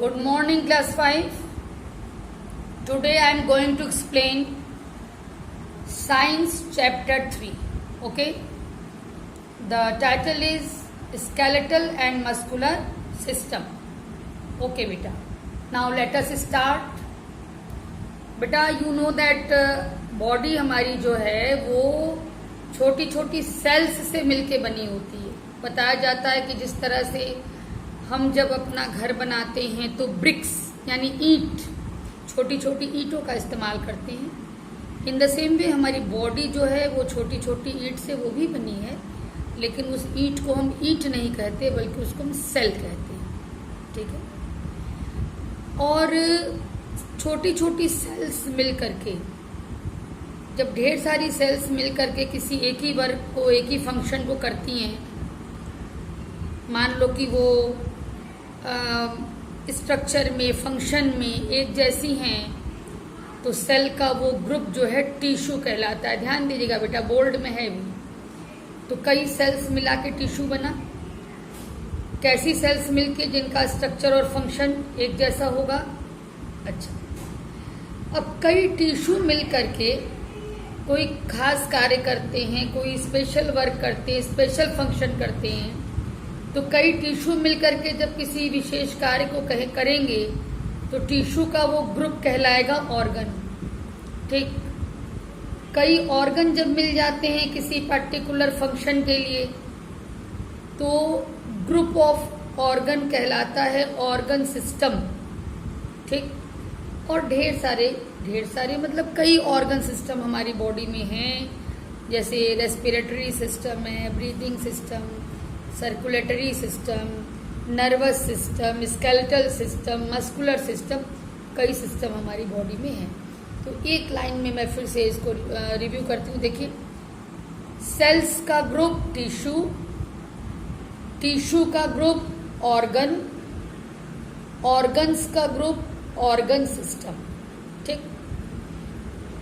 Good morning, class 5. Today I am going to explain Science chapter 3. Okay. The title is Skeletal and Muscular System. Okay, beta. Now let us start. बेटा you know that body हमारी जो है वो छोटी छोटी sales से मिलके बनी होती है. बताया जाता है कि जिस तरह से हम जब अपना घर बनाते हैं तो ब्रिक्स यानी ईंट, छोटी छोटी ईंटों का इस्तेमाल करते हैं. इन द सेम वे हमारी बॉडी जो है वो छोटी छोटी ईंट से वो भी बनी है, लेकिन उस ईंट को हम ईंट नहीं कहते बल्कि उसको हम सेल कहते हैं. ठीक है. और छोटी छोटी सेल्स मिल करके, जब ढेर सारी सेल्स मिल करके किसी एक ही वर्क को, एक ही फंक्शन को करती हैं, मान लो कि वो स्ट्रक्चर में, फंक्शन में एक जैसी हैं, तो सेल का वो ग्रुप जो है टिश्यू कहलाता है. ध्यान दीजिएगा बेटा, बोल्ड में है भी. तो कई सेल्स मिला के टिश्यू बना. कैसी सेल्स मिलके जिनका स्ट्रक्चर और फंक्शन एक जैसा होगा. अच्छा, अब कई टिश्यू मिल करके कोई खास कार्य करते हैं, कोई स्पेशल वर्क करते हैं, स्पेशल फंक्शन करते हैं. तो कई टिश्यू मिलकर के जब किसी विशेष कार्य को करेंगे तो टिश्यू का वो ग्रुप कहलाएगा ऑर्गन. ठीक. कई ऑर्गन जब मिल जाते हैं किसी पर्टिकुलर फंक्शन के लिए तो ग्रुप ऑफ ऑर्गन कहलाता है ऑर्गन सिस्टम. ठीक. और ढेर सारे मतलब कई ऑर्गन सिस्टम हमारी बॉडी में हैं, जैसे रेस्पिरेटरी सिस्टम है, breathing system, circulatory system, nervous system, skeletal system, muscular system. कई सिस्टम हमारी बॉडी में हैं. तो एक लाइन में मैं फिर से इसको रिव्यू करती हूँ. देखिए, सेल्स का ग्रुप टिश्यू, टिश्यू का ग्रुप ऑर्गन, ऑर्गन्स का ग्रुप ऑर्गन सिस्टम. ठीक.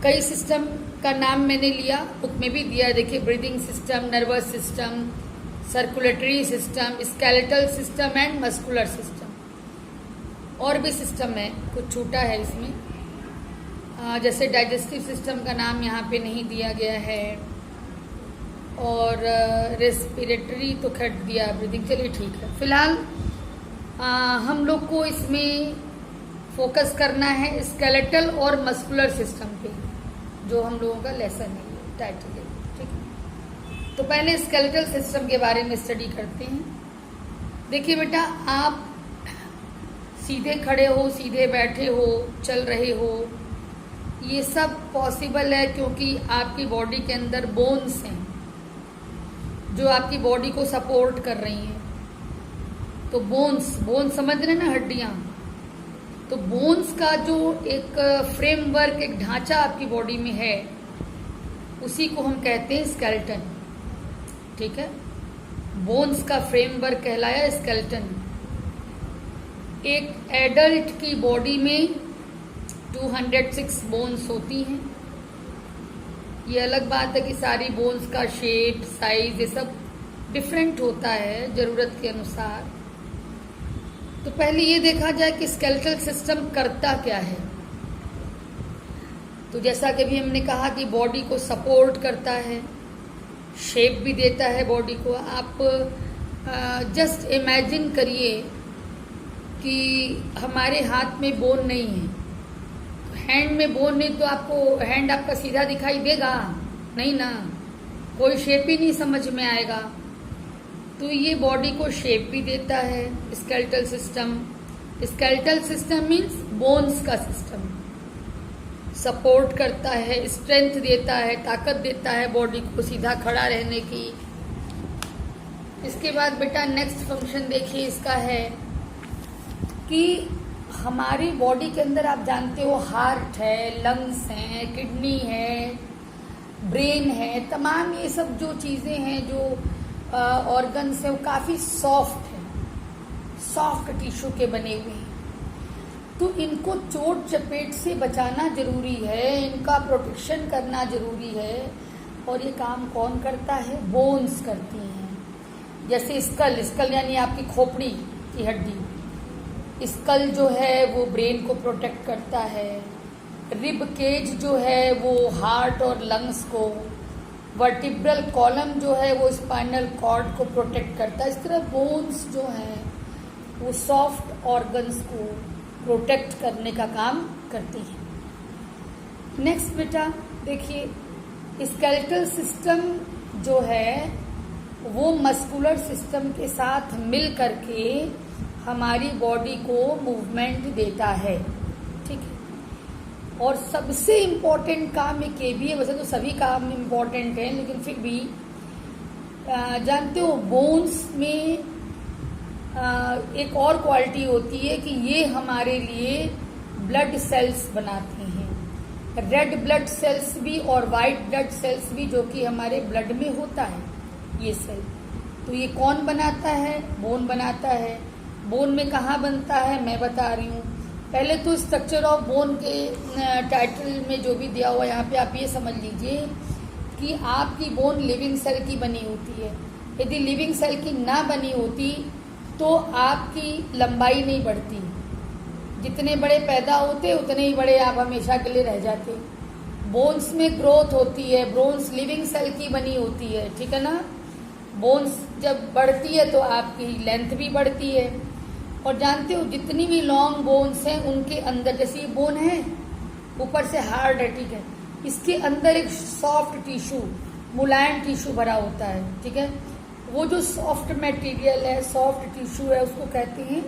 कई सिस्टम का नाम मैंने लिया, बुक में भी दिया. देखिए, breathing system, nervous system, circulatory system, skeletal system and muscular system. और भी सिस्टम है, कुछ छूटा है इसमें, जैसे डाइजेस्टिव सिस्टम का नाम यहाँ पे नहीं दिया गया है, और रेस्पिरेटरी तो खट दिया, ब्रीदिंग. चलिए ठीक है. फिलहाल हम लोग को इसमें फोकस करना है स्केलेटल और मस्कुलर सिस्टम पे, जो हम लोगों का लेसन है, टाइटल है. ठीक है. तो पहले स्केलेटल सिस्टम के बारे में स्टडी करते हैं. देखिए बेटा, आप सीधे खड़े हो, सीधे बैठे हो, चल रहे हो, ये सब पॉसिबल है क्योंकि आपकी बॉडी के अंदर बोन्स हैं जो आपकी बॉडी को सपोर्ट कर रही हैं. तो बोन्स समझ रहे ना, हड्डियां. तो बोन्स का जो एक फ्रेमवर्क, एक ढांचा आपकी बॉडी में है, उसी को हम कहते हैं स्केलेटन. ठीक है. बोन्स का फ्रेमवर्क कहलाया स्केलेटन. एक एडल्ट की बॉडी में 206 बोन्स होती हैं. ये अलग बात है कि सारी बोन्स का शेप, साइज, ये सब डिफरेंट होता है जरूरत के अनुसार. तो पहले ये देखा जाए कि स्केलेटल सिस्टम करता क्या है. तो जैसा कि भी हमने कहा कि बॉडी को सपोर्ट करता है, शेप भी देता है बॉडी को. आप जस्ट इमेजिन करिए कि हमारे हाथ में बोन नहीं है, हैंड में बोन नहीं, तो आपको हैंड आपका सीधा दिखाई देगा नहीं ना, कोई शेप ही नहीं समझ में आएगा. तो ये बॉडी को शेप भी देता है skeletal system. Skeletal system means bones का सिस्टम. सपोर्ट करता है, स्ट्रेंथ देता है, ताकत देता है बॉडी को सीधा खड़ा रहने की. इसके बाद बेटा नेक्स्ट फंक्शन देखिए इसका है कि हमारी बॉडी के अंदर आप जानते हो हार्ट है, लंग्स हैं, किडनी है, ब्रेन है. तमाम ये सब जो चीजें हैं, जो ऑर्गन्स है, वो काफी सॉफ्ट है, सॉफ्ट टिश्यू के बने हुए हैं. तो इनको चोट चपेट से बचाना जरूरी है, इनका प्रोटेक्शन करना जरूरी है. और ये काम कौन करता है? बोन्स करती हैं. जैसे स्कल यानी आपकी खोपड़ी की हड्डी, स्कल जो है वो ब्रेन को प्रोटेक्ट करता है, रिब केज जो है वो हार्ट और लंग्स को, वर्टिब्रल कॉलम जो है वो स्पाइनल कॉर्ड को प्रोटेक्ट करता है। इस तरह बोन्स जो हैं वो सॉफ्ट ऑर्गन्स को प्रोटेक्ट करने का काम करती हैं। नेक्स्ट बेटा देखिए, स्केलेटल सिस्टम जो है वो मस्कुलर सिस्टम के साथ मिल करके हमारी बॉडी को मूवमेंट देता है, ठीक है। और सबसे इम्पोर्टेंट काम एक ये भी है, वैसे तो सभी काम इम्पोर्टेंट हैं लेकिन फिर भी जानते हो बोन्स में एक और क्वालिटी होती है कि ये हमारे लिए ब्लड सेल्स बनाती हैं, रेड ब्लड सेल्स भी और वाइट ब्लड सेल्स भी, जो कि हमारे ब्लड में होता है ये सेल। तो ये कौन बनाता है? बोन बनाता है। बोन में कहाँ बनता है मैं बता रही हूँ। पहले तो स्ट्रक्चर ऑफ बोन के टाइटल में जो भी दिया हुआ है यहाँ पे आप ये समझ लीजिए कि आपकी बोन लिविंग सेल की बनी होती है। यदि लिविंग सेल की ना बनी होती तो आपकी लंबाई नहीं बढ़ती, जितने बड़े पैदा होते उतने ही बड़े आप हमेशा के लिए रह जाते। बोन्स में ग्रोथ होती है, बोन्स लिविंग सेल की बनी होती है, ठीक है ना। बोन्स जब बढ़ती है तो आपकी लेंथ भी बढ़ती है। और जानते हो जितनी भी लॉन्ग बोन्स हैं उनके अंदर, जैसे ये बोन है ऊपर से हार्ड है, ठीक है, इसके अंदर एक सॉफ्ट टिश्यू, मुलायम टिश्यू भरा होता है, ठीक है। वो जो सॉफ्ट मटेरियल है, सॉफ्ट टिश्यू है, उसको कहते हैं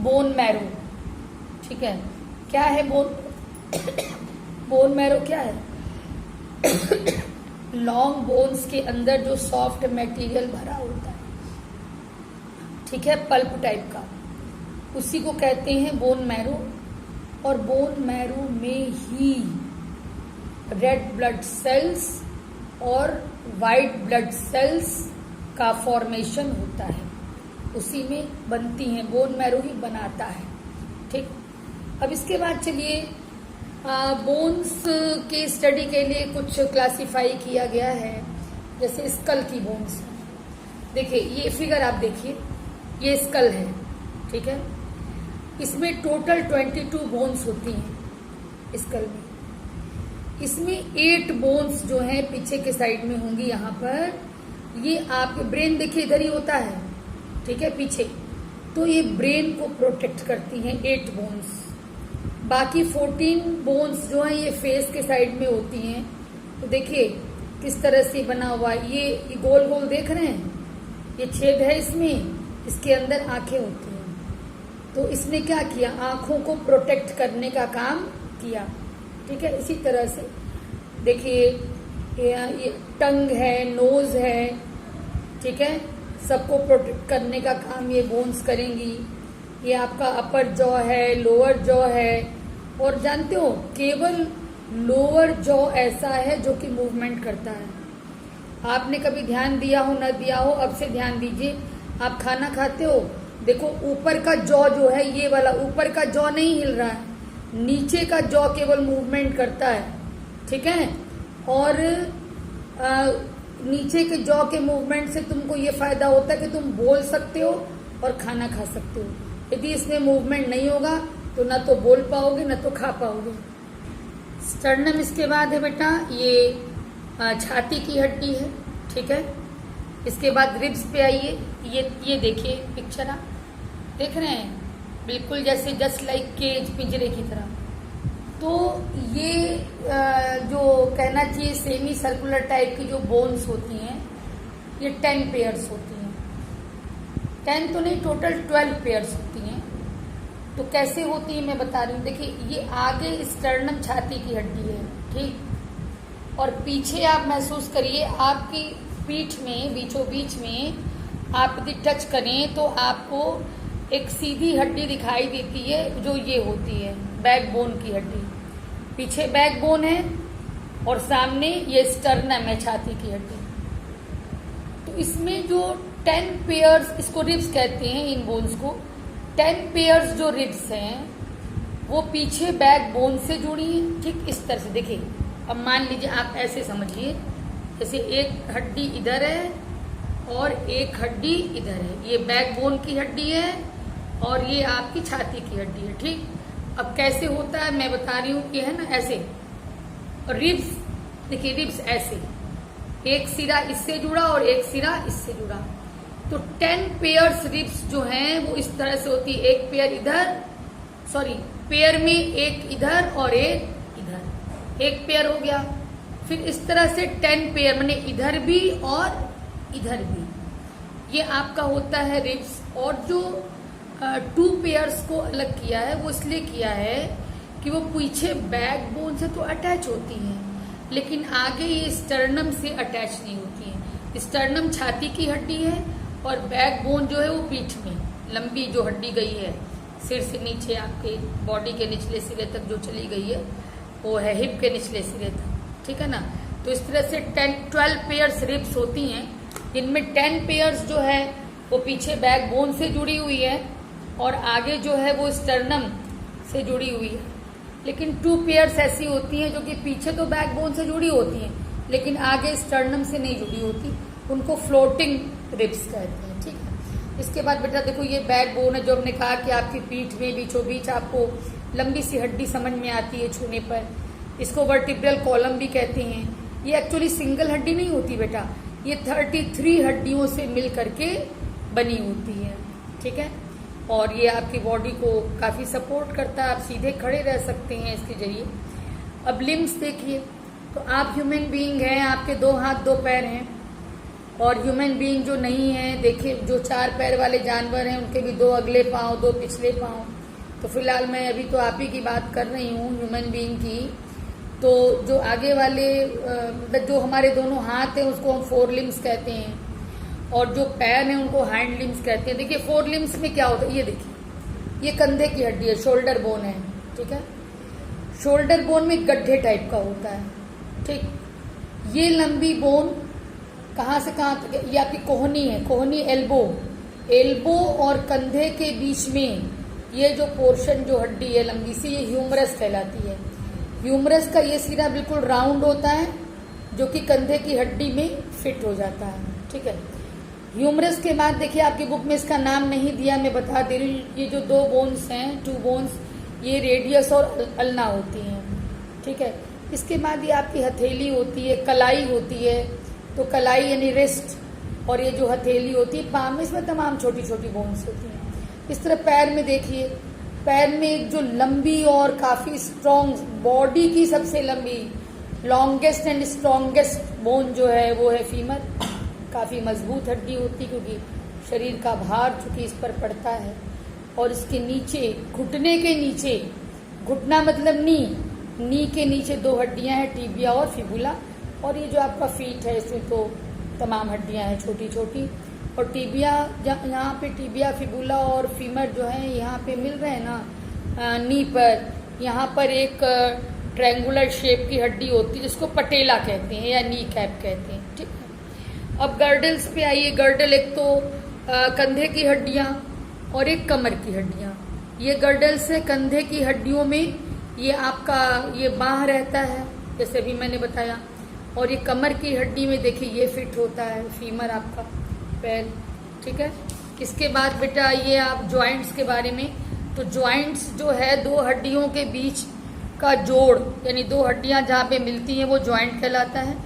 बोन मैरो, ठीक है। क्या है बोन मैरो क्या है? लॉन्ग बोन्स के अंदर जो सॉफ्ट मटेरियल भरा होता है, ठीक है, पल्प टाइप का, उसी को कहते हैं बोन मैरो। और बोन मैरो में ही रेड ब्लड सेल्स और वाइट ब्लड सेल्स का फॉर्मेशन होता है, उसी में बनती हैं, बोन मैरो ही बनाता है, ठीक। अब इसके बाद चलिए बोन्स के स्टडी के लिए कुछ क्लासिफाई किया गया है, जैसे स्कल की बोन्स। देखिए ये फिगर आप देखिए, ये स्कल है, ठीक है। इसमें टोटल 22 बोन्स होती हैं स्कल में। इसमें 8 बोन्स जो हैं पीछे के साइड में होंगी, यहाँ पर ये आपके ब्रेन देखिए इधर ही होता है, ठीक है, पीछे, तो ये ब्रेन को प्रोटेक्ट करती हैं 8 बोन्स। बाकी 14 बोन्स जो हैं ये फेस के साइड में होती हैं। तो देखिए किस तरह से बना हुआ है, ये गोल गोल देख रहे हैं, ये छेद है इसमें, इसके अंदर आंखें होती हैं। तो इसने क्या किया, आंखों को प्रोटेक्ट करने का काम किया, ठीक है। इसी तरह से देखिए ये टंग है, नोज है, ठीक है, सबको प्रोटेक्ट करने का काम ये बोन्स करेंगी। ये आपका अपर जॉ है, लोअर जॉ है, और जानते हो केवल लोअर जॉ ऐसा है जो कि मूवमेंट करता है। आपने कभी ध्यान दिया हो न दिया हो, अब से ध्यान दीजिए। आप खाना खाते हो, देखो ऊपर का जॉ जो है ये वाला, ऊपर का जॉ नहीं हिल रहा है, नीचे का जॉ केवल मूवमेंट करता है, ठीक है। और नीचे के जॉ के मूवमेंट से तुमको ये फायदा होता है कि तुम बोल सकते हो और खाना खा सकते हो। यदि इसमें मूवमेंट नहीं होगा तो ना तो बोल पाओगे ना तो खा पाओगे। स्टर्नम इसके बाद है बेटा, ये छाती की हड्डी है, ठीक है। इसके बाद रिब्स पे आइए, ये देखिए पिक्चर आप देख रहे हैं, बिल्कुल जैसे जस्ट लाइक केज, पिंजरे की तरह। तो ये जो कहना चाहिए सेमी सर्कुलर टाइप की जो बोन्स होती हैं ये 10 पेयर्स होती हैं, 10 तो नहीं टोटल 12 पेयर्स होती हैं। तो कैसे होती है मैं बता रही हूँ। देखिए ये आगे स्टर्नम छाती की हड्डी है, ठीक, और पीछे आप महसूस करिए आपकी पीठ में बीचों बीच में आप यदि टच करें तो आपको एक सीधी हड्डी दिखाई देती है, जो ये होती है बैकबोन की हड्डी। पीछे बैकबोन है और सामने ये स्टर्नम है, छाती की हड्डी। तो इसमें जो 10 पेयर्स, इसको रिब्स कहते हैं इन बोन्स को, 10 पेयर्स जो रिब्स हैं वो पीछे बैकबोन से जुड़ी हैं, ठीक इस तरह से। देखिए अब मान लीजिए आप ऐसे समझिए, जैसे एक हड्डी इधर है और एक हड्डी इधर है, ये बैकबोन की हड्डी है और ये आपकी छाती की हड्डी है। ठीक, अब कैसे होता है मैं बता रही हूँ। ये है ना ऐसे, और रिब्स देखिए, रिब्स ऐसे, एक सिरा इससे जुड़ा और एक सिरा इससे जुड़ा। तो 10 पेयर्स रिब्स जो हैं वो इस तरह से होती है, एक पेयर इधर, सॉरी पेयर में एक इधर और एक इधर, एक पेयर हो गया। फिर इस तरह से 10 पेयर, माने इधर भी और इधर भी, ये आपका होता है रिब्स। और जो 2 पेयर्स को अलग किया है वो इसलिए किया है कि वो पीछे बैक बोन से तो अटैच होती हैं, लेकिन आगे ये स्टर्नम से अटैच नहीं होती है। स्टर्नम छाती की हड्डी है और बैक बोन जो है वो पीठ में लंबी जो हड्डी गई है, सिर से नीचे आपके बॉडी के निचले सिरे तक जो चली गई है वो है हिप के निचले सिरे तक। ठीक है ना। तो इस तरह से 12 पेयर्स रिब्स होती हैं, जिनमें 10 पेयर्स जो है वो पीछे बैक बोन से जुड़ी हुई है और आगे जो है वो स्टर्नम से जुड़ी हुई है। लेकिन 2 पेयर्स ऐसी होती हैं जो कि पीछे तो बैक बोन से जुड़ी होती हैं लेकिन आगे स्टर्नम से नहीं जुड़ी होती, उनको फ्लोटिंग रिब्स कहते हैं। ठीक है। इसके बाद बेटा देखो, ये बैक बोन है जो हमने कहा कि आपकी पीठ में बीचों बीच आपको लंबी सी हड्डी समझ में आती है छूने पर। इसको वर्टिब्रल कॉलम भी कहते हैं। ये एक्चुअली सिंगल हड्डी नहीं होती बेटा, ये 33 हड्डियों से मिल करके बनी होती है। ठीक है। और ये आपकी बॉडी को काफी सपोर्ट करता है, आप सीधे खड़े रह सकते हैं इसके जरिए। अब लिम्स देखिए, तो आप ह्यूमन बीइंग हैं, आपके 2 हाथ 2 पैर हैं। और ह्यूमन बीइंग जो नहीं है, देखिए जो 4 पैर वाले जानवर हैं उनके भी 2 अगले पांव 2 पिछले पांव। तो फिलहाल मैं अभी तो आप ही की बात कर रही हूँ ह्यूमन बीइंग की। तो जो आगे वाले जो हमारे दोनों हाथ हैं उसको हम 4 लिम्स कहते हैं, और जो पैर हैं उनको हैंड लिम्स कहते हैं। देखिए 4 लिम्स में क्या होता है, ये देखिए, ये कंधे की हड्डी है, शोल्डर बोन है। ठीक है। शोल्डर बोन में गड्ढे टाइप का होता है। ठीक, ये लंबी बोन कहाँ से कहाँ तक, ये आपकी कोहनी है, कोहनी एल्बो और कंधे के बीच में ये जो पोर्शन जो हड्डी है लंबी सी, ये ह्यूमरस कहलाती है। ह्यूमरस का ये सिरा बिल्कुल राउंड होता है जो कि कंधे की हड्डी में फिट हो जाता है। ठीक है। ह्यूमरस के बाद देखिए, आपकी बुक में इसका नाम नहीं दिया, मैं बता दे रही हूँ, ये जो 2 बोन्स हैं 2 बोन्स, ये रेडियस और अल्ना होती हैं। ठीक है। इसके बाद ये आपकी हथेली होती है, कलाई होती है, तो कलाई यानी रिस्ट, और ये जो हथेली होती है पाम में, इसमें तमाम छोटी छोटी बोन्स होती हैं। इस तरह पैर में देखिए, पैर में एक जो लंबी और काफी स्ट्रॉन्ग, बॉडी की सबसे लंबी, लॉन्गेस्ट एंड स्ट्रॉन्गेस्ट बोन जो है वो है फीमर। काफी मजबूत हड्डी होती है क्योंकि शरीर का भार चूंकि इस पर पड़ता है। और इसके नीचे, घुटने के नीचे, घुटना मतलब नी के नीचे 2 हड्डियां हैं, टिबिया और फिबुला। और ये जो आपका फीट है इसमें तो तमाम हड्डियां हैं छोटी छोटी। और टिबिया, यहाँ पे टिबिया, फिबुला और फीमर जो है यहाँ पे मिल रहे हैं ना नी पर, यहाँ पर एक ट्रायंगुलर शेप की हड्डी होती है जिसको पटेला कहते हैं या नी कैप कहते हैं। ठीक है। अब गर्डल्स पे आइए। गर्डल एक तो कंधे की हड्डियां और एक कमर की हड्डियां। ये गर्डल्स है कंधे की हड्डियों में, ये आपका ये बाह रहता है जैसे अभी मैंने बताया, और ये कमर की हड्डी में देखिए ये फिट होता है फीमर आपका पैर। ठीक है। इसके बाद बेटा ये आप जॉइंट्स के बारे में, तो जॉइंट्स जो है 2 हड्डियों के बीच का जोड़, यानी 2 हड्डियां जहाँ पे मिलती हैं वो जॉइंट कहलाता है।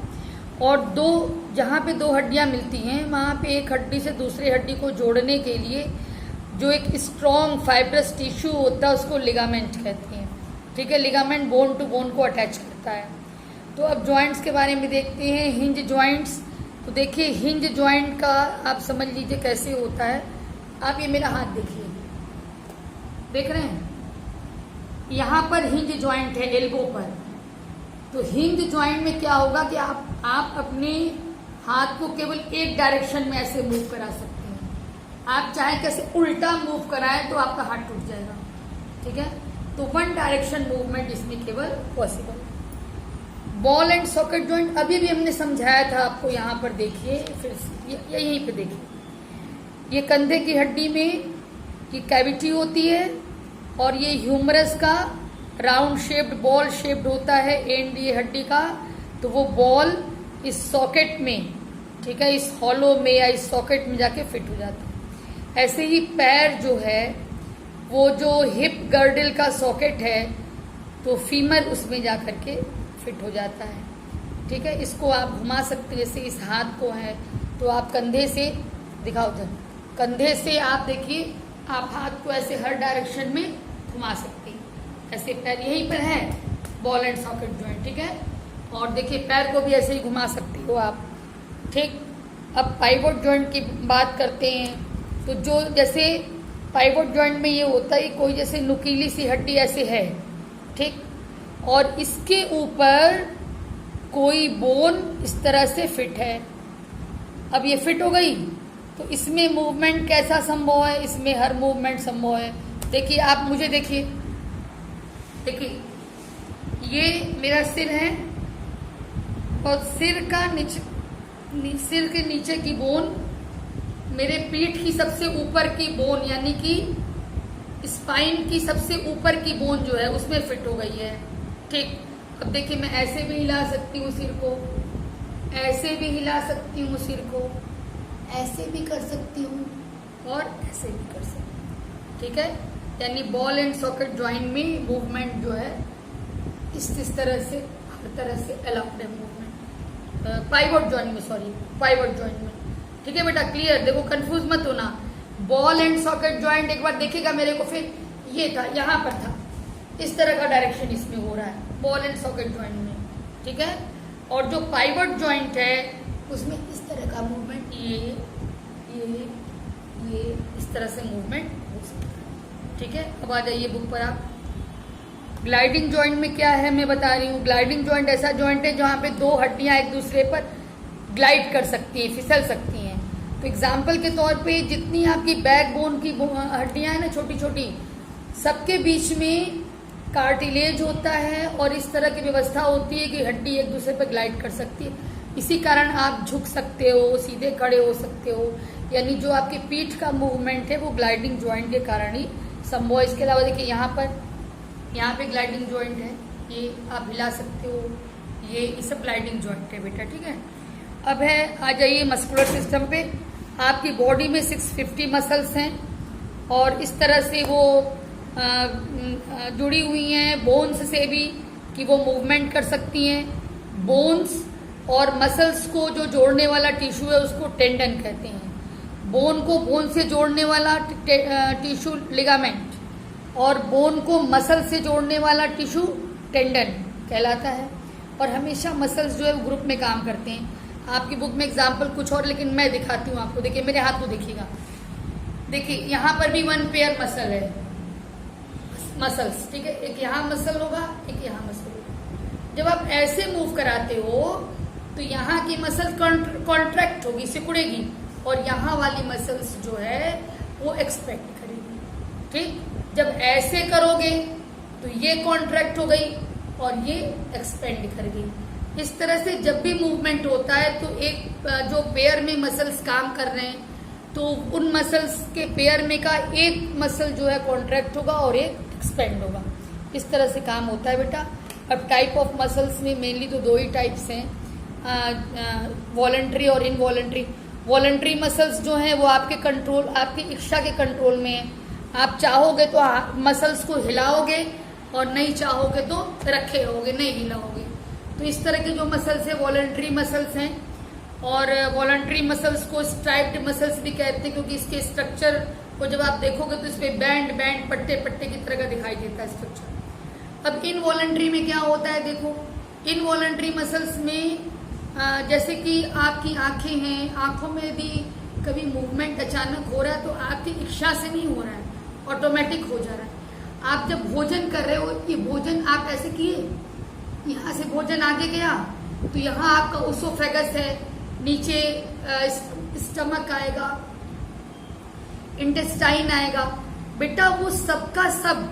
और जहाँ पे 2 हड्डियां मिलती हैं वहाँ पे एक हड्डी से दूसरी हड्डी को जोड़ने के लिए जो एक स्ट्रॉन्ग फाइब्रस टिश्यू होता है उसको लिगामेंट कहते हैं। ठीक है। लिगामेंट बोन टू बोन को अटैच करता है। तो अब जॉइंट्स के बारे में देखते हैं। हिंज जॉइंट्स, तो देखिए हिंज जॉइंट का आप समझ लीजिए कैसे होता है। आप ये मेरा हाथ देखिए, देख रहे हैं, यहाँ पर हिंज जॉइंट है एल्बो पर। तो हिंज जॉइंट में क्या होगा कि आप अपने हाथ को केवल एक डायरेक्शन में ऐसे मूव करा सकते हैं। आप चाहे कैसे उल्टा मूव कराएं तो आपका हाथ टूट जाएगा। ठीक है। तो 1 डायरेक्शन मूवमेंट इसमें केवल possible. Ball and socket joint अभी भी हमने समझाया था आपको, यहाँ पर देखिए, फिर यहीं पे देखिए, ये कंधे की हड्डी में ये कैविटी होती है और ये ह्यूमरस का राउंड शेप्ड बॉल शेप्ड होता है एंड ये हड्डी का। तो वो बॉल इस सॉकेट में, ठीक है, इस हॉलो में या इस सॉकेट में जाके फिट हो जाता है। ऐसे ही पैर जो है वो जो हिप गर्डल का सॉकेट है तो फीमर उसमें जा करके फिट हो जाता है। ठीक है, इसको आप घुमा सकते हैं। जैसे इस हाथ को है तो आप कंधे से दिखाओ उधर, कंधे से आप देखिए, आप हाथ को ऐसे हर डायरेक्शन में घुमा सकते हैं। ऐसे पैर यहीं पर है बॉल एंड सॉकेट जॉइंट। ठीक है, और देखिए पैर को भी ऐसे ही घुमा सकते हो आप। ठीक, अब पाइवोट जॉइंट की बात करते हैं। तो जो जैसे पाइवोट जॉइंट में ये होता है कोई जैसे नुकीली सी हड्डी ऐसे है, ठीक, और इसके ऊपर कोई बोन इस तरह से फिट है। अब ये फिट हो गई तो इसमें मूवमेंट कैसा संभव है? इसमें हर मूवमेंट संभव है। देखिए आप मुझे देखिए, देखिए ये मेरा सिर है और सिर के नीचे की बोन मेरे पीठ की सबसे ऊपर की बोन यानी कि स्पाइन की सबसे ऊपर की बोन जो है उसमें फिट हो गई है। ठीक, अब देखिए मैं ऐसे भी हिला सकती हूँ सिर को, ऐसे भी हिला सकती हूँ सिर को, ऐसे भी कर सकती हूँ और ऐसे भी कर सकती हूँ। ठीक है, यानी बॉल एंड सॉकेट जॉइंट में मूवमेंट जो है इस तरह से हर तरह से अलाउड है मूवमेंट। पाइवोट जॉइंट में, सॉरी पाइवोट जॉइंट में। ठीक है बेटा, क्लियर? देखो कंफ्यूज मत होना। बॉल एंड सॉकेट जॉइंट एक बार देखिएगा मेरे को, फिर ये था यहाँ पर था, इस तरह का डायरेक्शन इसमें हो रहा है बॉल एंड सॉकेट जॉइंट में। ठीक है, और जो पाइवोट जॉइंट है उसमें इस तरह का मूवमेंट, ये इस तरह से मूवमेंट हो सकता है। ठीक है, अब आ जाइए बुक पर आप। ग्लाइडिंग जॉइंट में क्या है मैं बता रही हूँ। ग्लाइडिंग जॉइंट ऐसा जॉइंट है जहाँ पे दो हड्डियां एक दूसरे पर ग्लाइड कर सकती हैं, फिसल सकती हैं। तो एग्जाम्पल के तौर पे जितनी आपकी बैकबोन की हड्डियां हैं ना छोटी छोटी, सबके बीच में कार्टिलेज होता है और इस तरह की व्यवस्था होती है कि हड्डी एक दूसरे पर ग्लाइड कर सकती है। इसी कारण आप झुक सकते हो, सीधे खड़े हो सकते हो, यानी जो आपकी पीठ का मूवमेंट है वो ग्लाइडिंग जॉइंट के कारण ही संभव है। इसके अलावा देखिए यहाँ पे ग्लाइडिंग जॉइंट है, ये आप हिला सकते हो, ये सब ग्लाइडिंग जॉइंट है बेटा। ठीक है, अब है आ जाइए मस्कुलर सिस्टम पे। आपकी बॉडी में 650 मसल्स हैं और इस तरह से वो जुड़ी हुई हैं बोन्स से भी कि वो मूवमेंट कर सकती हैं। बोन्स और मसल्स को जो जोड़ने वाला टिश्यू है उसको टेंडन कहते हैं। बोन को बोन से जोड़ने वाला टिश्यू लिगामेंट और बोन को मसल से जोड़ने वाला टिश्यू टेंडन कहलाता है। और हमेशा मसल्स जो है वो ग्रुप में काम करते हैं। आपकी बुक में एग्जाम्पल कुछ और, लेकिन मैं दिखाती हूँ आपको। देखिए मेरे हाथ को देखिएगा, देखिए यहाँ पर भी वन पेयर मसल है, मसल्स। ठीक है, एक यहाँ मसल होगा, एक यहाँ मसल होगा। जब आप ऐसे मूव कराते हो तो यहाँ की मसल कॉन्ट्रैक्ट होगी, सिकुड़ेगी, और यहाँ वाली मसल्स जो है वो एक्सपेंड करेगी। ठीक, जब ऐसे करोगे तो ये कॉन्ट्रैक्ट हो गई और ये एक्सपेंड कर गई। इस तरह से जब भी मूवमेंट होता है तो एक जो पेयर में मसल्स काम कर रहे हैं तो उन मसल्स के पेयर में का एक मसल जो है कॉन्ट्रैक्ट होगा और एक एक्सपेंड होगा। इस तरह से काम होता है बेटा। अब टाइप ऑफ मसल्स में मेनली तो दो ही टाइप्स हैं, वॉलंटरी और इनवॉलंटरी। वॉलंटरी मसल्स जो हैं वो आपके कंट्रोल, आपकी इच्छा के कंट्रोल में है। आप चाहोगे तो मसल्स को हिलाओगे और नहीं चाहोगे तो रखे रहोगे, नहीं हिलाओगे। तो इस तरह के जो मसल्स है वॉलंटरी मसल्स हैं। और वॉलंटरी मसल्स को स्ट्राइप्ड मसल्स भी कहते हैं क्योंकि इसके स्ट्रक्चर को जब आप देखोगे तो इसमें बैंड बैंड पट्टे पट्टे की तरह का दिखाई देता है स्ट्रक्चर। अब इनवॉलंटरी में क्या होता है, देखो इनवॉलंटरी मसल्स में जैसे कि आपकी आंखें हैं, आंखों में यदि कभी मूवमेंट अचानक हो रहा है तो आपकी इच्छा से नहीं हो रहा है, ऑटोमेटिक हो जा रहा है। आप जब भोजन कर रहे हो, ये भोजन आप ऐसे किए, यहाँ से भोजन आगे गया तो यहाँ आपका ओसोफेगस है, नीचे स्टमक आएगा, इंटेस्टाइन आएगा। बेटा वो सबका सब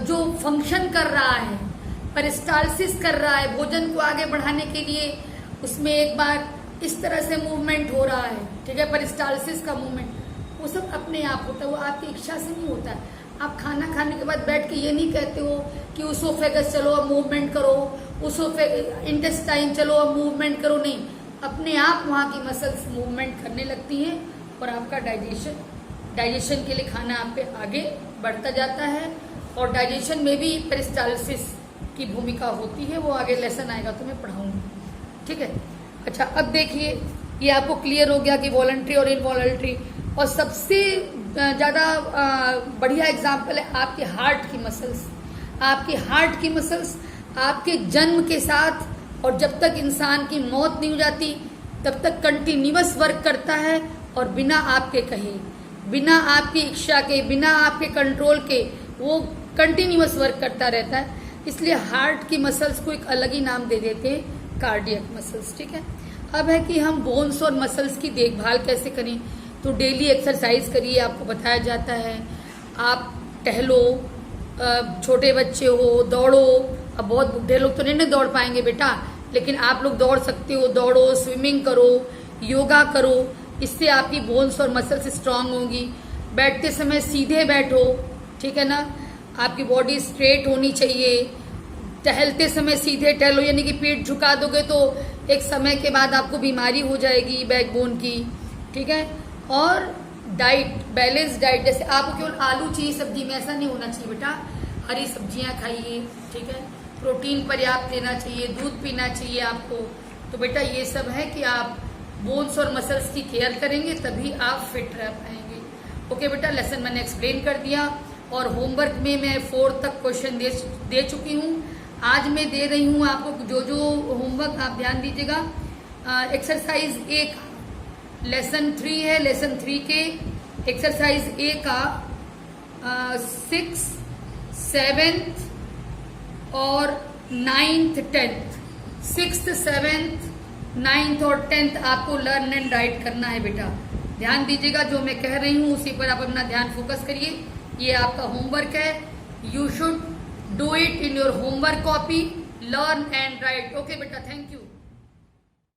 जो फंक्शन कर रहा है, पेरिस्टालसिस कर रहा है, भोजन को आगे बढ़ाने के लिए उसमें एक बार इस तरह से मूवमेंट हो रहा है। ठीक है, पेरिस्टालसिस का मूवमेंट वो सब अपने आप होता है, वो आपकी इच्छा से नहीं होता है। आप खाना खाने के बाद बैठ के ये नहीं कहते हो कि ओसोफेगस चलो अब मूवमेंट करो, इंटेस्टाइन चलो अब मूवमेंट करो, नहीं, अपने आप वहाँ की मसल्स मूवमेंट करने लगती हैं और आपका डाइजेशन डाइजेशन के लिए खाना आप पे आगे बढ़ता जाता है, और डाइजेशन में भी पेरिस्टालसिस की भूमिका होती है, वो आगे लेसन आएगा तो मैं पढ़ाऊंगी, ठीक है। अच्छा, अब देखिए ये आपको क्लियर हो गया कि वॉलंटरी और इनवॉलंटरी। और सबसे ज़्यादा बढ़िया एग्जाम्पल है आपके हार्ट की मसल्स। आपकी हार्ट की मसल्स आपके जन्म के साथ और जब तक इंसान की मौत नहीं हो जाती तब तक कंटिन्यूअस वर्क करता है, और बिना आपके कहे, बिना आपकी इच्छा के, बिना आपके कंट्रोल के वो कंटिन्यूअस वर्क करता रहता है। इसलिए हार्ट की मसल्स को एक अलग ही नाम दे देते हैं, कार्डियक मसल्स, ठीक है। अब है कि हम बोन्स और मसल्स की देखभाल कैसे करें, तो डेली एक्सरसाइज करिए, आपको बताया जाता है। आप टहलो, छोटे बच्चे हो दौड़ो। अब बहुत बूढ़े लोग तो नहीं दौड़ पाएंगे बेटा, लेकिन आप लोग दौड़ सकते हो, दौड़ो, स्विमिंग करो, योगा करो, इससे आपकी बोन्स और मसल्स स्ट्रांग होंगी। बैठते समय सीधे बैठो, ठीक है ना, आपकी बॉडी स्ट्रेट होनी चाहिए। टहलते समय सीधे टहलो, यानी कि पीठ झुका दोगे तो एक समय के बाद आपको बीमारी हो जाएगी बैकबोन की, ठीक है। और डाइट, बैलेंस डाइट, जैसे आपको केवल आलू चाहिए सब्जी में, ऐसा नहीं होना चाहिए बेटा। हरी सब्जियां खाइए, ठीक है, प्रोटीन पर्याप्त लेना चाहिए, दूध पीना चाहिए आपको। तो बेटा ये सब है कि आप बोन्स और मसल्स की केयर करेंगे तभी आप फिट रह पाएंगे। ओके बेटा, लेसन मैंने एक्सप्लेन कर दिया, और होमवर्क में मैं 4 तक क्वेश्चन दे चुकी हूँ। आज मैं दे रही हूँ आपको जो जो होमवर्क, आप ध्यान दीजिएगा। एक्सरसाइज ए का लेसन 3 है, लेसन 3 के एक्सरसाइज ए का 6th, 7th और 9th 10th, 6th, 7th, 9th और 10th आपको लर्न एंड राइट करना है बेटा। ध्यान दीजिएगा, जो मैं कह रही हूँ उसी पर आप अपना ध्यान फोकस करिए। ये आपका होमवर्क है, you should do it in your homework copy, learn and right. Okay बेटा, थैंक यू।